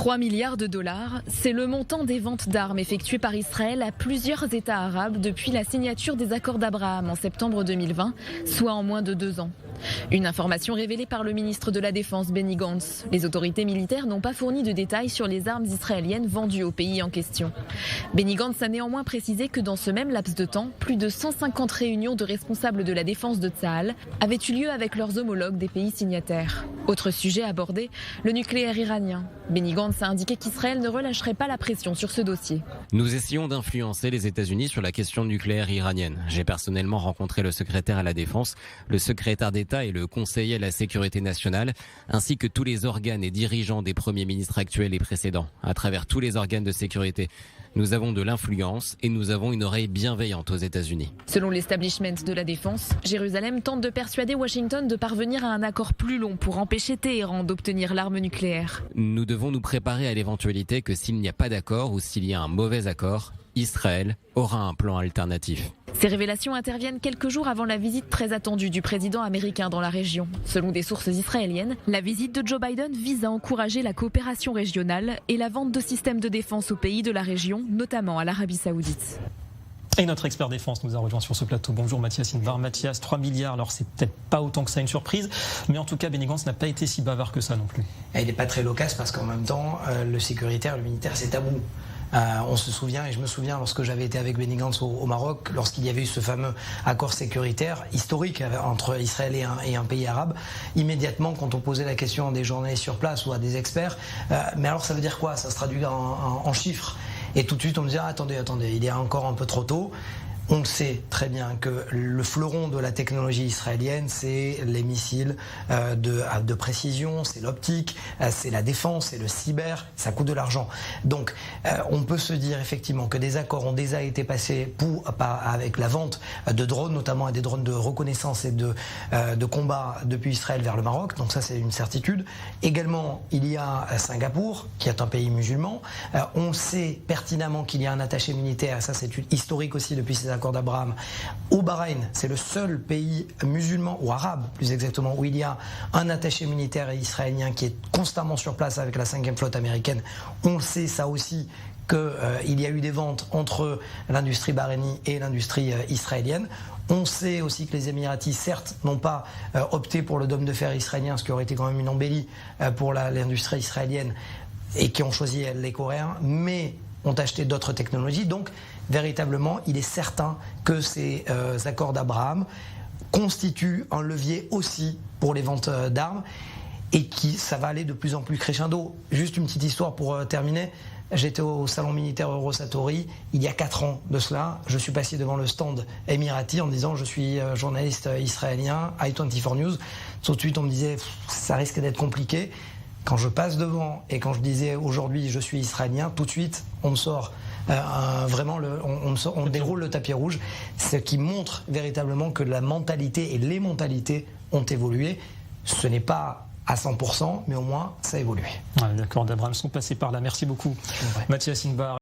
3 milliards de dollars, c'est le montant des ventes d'armes effectuées par Israël à plusieurs États arabes depuis la signature des accords d'Abraham en septembre 2020, soit en moins de 2 ans. Une information révélée par le ministre de la Défense Benny Gantz. Les autorités militaires n'ont pas fourni de détails sur les armes israéliennes vendues au pays en question. Benny Gantz a néanmoins précisé que dans ce même laps de temps, plus de 150 réunions de responsables de la défense de Tsahal avaient eu lieu avec leurs homologues des pays signataires. Autre sujet abordé, le nucléaire iranien. Benny Gantz a indiqué qu'Israël ne relâcherait pas la pression sur ce dossier. Nous essayons d'influencer les États-Unis sur la question nucléaire iranienne. J'ai personnellement rencontré le secrétaire à la Défense, le secrétaire d'État et le conseiller à la sécurité nationale, ainsi que tous les organes et dirigeants des premiers ministres actuels et précédents, à travers tous les organes de sécurité. Nous avons de l'influence et nous avons une oreille bienveillante aux États-Unis. Selon l'establishment de la défense, Jérusalem tente de persuader Washington de parvenir à un accord plus long pour empêcher Téhéran d'obtenir l'arme nucléaire. Nous devons nous préparer à l'éventualité que s'il n'y a pas d'accord ou s'il y a un mauvais accord, Israël aura un plan alternatif. Ces révélations interviennent quelques jours avant la visite très attendue du président américain dans la région. Selon des sources israéliennes, la visite de Joe Biden vise à encourager la coopération régionale et la vente de systèmes de défense aux pays de la région, notamment à l'Arabie Saoudite. Et notre expert défense nous a rejoint sur ce plateau. Bonjour Mathias Invar. Mathias, 3 milliards, alors c'est peut-être pas autant que ça une surprise, mais en tout cas Benny Gantz n'a pas été si bavard que ça non plus. Et il n'est pas très loquace parce qu'en même temps, le sécuritaire, le militaire, c'est tabou. On se souvient, et je me souviens lorsque j'avais été avec Benny Gantz au Maroc, lorsqu'il y avait eu ce fameux accord sécuritaire historique entre Israël et un pays arabe, immédiatement quand on posait la question à des journalistes sur place ou à des experts, mais alors ça veut dire quoi? Ça se traduit en chiffres. Et tout de suite on me disait attendez, il est encore un peu trop tôt. On le sait très bien que le fleuron de la technologie israélienne, c'est les missiles de précision, c'est l'optique, c'est la défense, c'est le cyber, ça coûte de l'argent. Donc on peut se dire effectivement que des accords ont déjà été passés avec la vente de drones, notamment des drones de reconnaissance et de combat depuis Israël vers le Maroc, donc ça c'est une certitude. Également, il y a Singapour, qui est un pays musulman. On sait pertinemment qu'il y a un attaché militaire, ça c'est historique aussi depuis ces accord d'Abraham. Au Bahreïn, c'est le seul pays musulman ou arabe, plus exactement, où il y a un attaché militaire israélien qui est constamment sur place avec la 5e flotte américaine. On le sait, ça aussi, qu'il y a eu des ventes entre l'industrie bahreïnie et l'industrie israélienne. On sait aussi que les Émiratis, certes, n'ont pas opté pour le dôme de fer israélien, ce qui aurait été quand même une embellie pour l'industrie israélienne, et qui ont choisi les Coréens, mais ont acheté d'autres technologies. Donc, véritablement, il est certain que ces accords d'Abraham constituent un levier aussi pour les ventes d'armes et ça va aller de plus en plus crescendo. Juste une petite histoire pour terminer. J'étais au salon militaire Eurosatori il y a 4 ans de cela. Je suis passé devant le stand émirati en disant je suis journaliste israélien, i24 News. Tout de suite, on me disait ça risque d'être compliqué. Quand je passe devant et quand je disais aujourd'hui je suis israélien, tout de suite on me sort vraiment on déroule le tapis rouge, ce qui montre véritablement que la mentalité et les mentalités ont évolué. Ce n'est pas à 100%, mais au moins ça a évolué. Ouais, d'accord, d'Abraham sont passés par là. Merci beaucoup, Mathias Invar.